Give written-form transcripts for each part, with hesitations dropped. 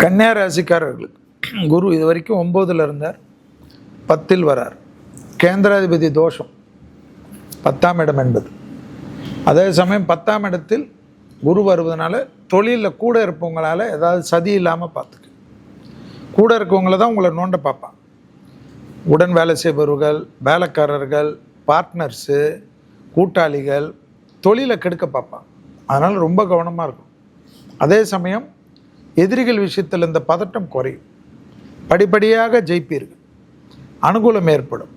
கன்னியா ராசிக்காரர்களுக்கு குரு இது வரைக்கும் 9ல் இருந்தார், 10ல் வரார். கேந்திராதிபதி தோஷம் 10ஆம் இடம் என்பது. அதே சமயம் 10ஆம் இடத்தில் குரு வருவதனால தொழிலில் கூட இருப்பவங்களால் ஏதாவது சதி இல்லாமல் பார்த்துக்கு. கூட இருக்கவங்கள தான் உங்களை நோண்ட பார்ப்பான். உடன் வேலை செய்பவர்கள், வேலைக்காரர்கள், பார்ட்னர்ஸு, கூட்டாளிகள் தொழிலை கெடுக்க பார்ப்பான். அதனால் ரொம்ப கவனமாக இருக்கும். அதே சமயம் எதிரிகள் விஷயத்தில் இந்த பதட்டம் குறையும். படிப்படியாக ஜெயிப்பீர்கள். அனுகூலம் ஏற்படும்.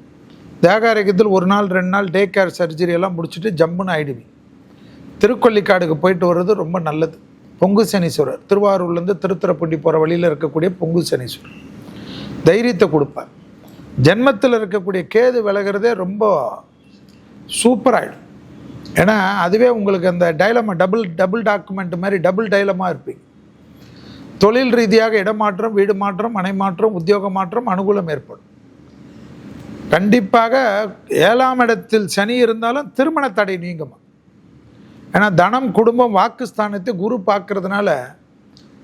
தேகாரோக்கியத்தில் 1 நாள் 2 நாள் டே கேர் சர்ஜரி எல்லாம் முடிச்சுட்டு ஜம்முன்னு ஆகிடுவீங்க. திருக்கொல்லிக்காடுக்கு போயிட்டு வர்றது ரொம்ப நல்லது. பொங்கு சனீஸ்வரர் திருவாரூர்லேருந்து திருத்துறைப்பூண்டி போகிற வழியில் இருக்கக்கூடிய பொங்கு சனீஸ்வரர் தைரியத்தை கொடுப்பார். ஜென்மத்தில் இருக்கக்கூடிய கேது விலகிறதே ரொம்ப சூப்பராகிடும். ஏன்னா அதுவே உங்களுக்கு அந்த டைலமா டபுள் டாக்குமெண்ட் மாதிரி டபுள் டைலமாக இருப்பீங்க. தொழில் ரீதியாக இடமாற்றம், வீடு மாற்றம், மனை மாற்றம், உத்தியோக மாற்றம், அனுகூலம் ஏற்படும். கண்டிப்பாக 7ஆம் இடத்தில் சனி இருந்தாலும் திருமண தடை நீங்குமா. ஏன்னா தனம், குடும்பம், வாக்குஸ்தானத்தை குரு பார்க்கறதுனால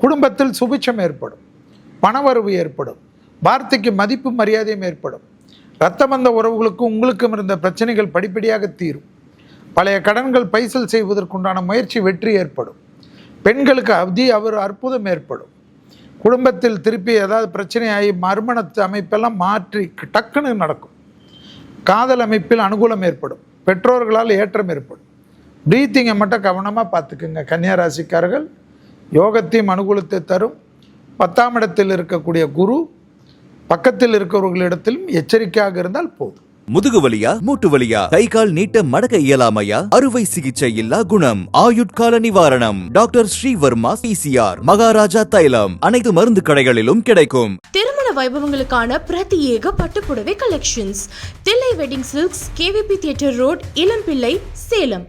குடும்பத்தில் சுபிட்சம் ஏற்படும், பணவரவு ஏற்படும், வார்த்தைக்கு மதிப்பு மரியாதையும் ஏற்படும். இரத்தபந்த உறவுகளுக்கும் உங்களுக்கும் இருந்த பிரச்சனைகள் படிப்படியாக தீரும். பழைய கடன்கள் பைசல் செய்வதற்குண்டான முயற்சி வெற்றி ஏற்படும். பெண்களுக்கு அற்புதம் ஏற்படும். குடும்பத்தில் திருப்பி ஏதாவது பிரச்சனையாகி மறுமணத்து அமைப்பெல்லாம் மாற்றி டக்குன்னு நடக்கும். காதல் அமைப்பில் அனுகூலம் ஏற்படும். பெற்றோர்களால் ஏற்றம் ஏற்படும். ப்ரீத்திங்கை மட்டும் கவனமாக பார்த்துக்குங்க. கன்னியா ராசிக்காரர்கள் யோகத்தையும் அனுகூலத்தை தரும். 10ஆம் இடத்தில் இருக்கக்கூடிய குரு பக்கத்தில் இருக்கிறவர்களிடத்திலும் எச்சரிக்கையாக இருந்தால் போதும். முதுகு வலியா, மூட்டு வலியா, கை கால் நீட்ட மடக்க இயலாமையா, அறுவை சிகிச்சை இல்லா குணம், ஆயுட்கால நிவாரணம். டாக்டர் ஸ்ரீவர்மா PCR, மகாராஜா தைலம் அனைத்து மருந்து கடைகளிலும் கிடைக்கும். திருமண வைபவங்களுக்கான பிரத்யேக பட்டுப்புடவை collections, Thillai wedding silks, KVP theatre road, Ilampillai, Salem.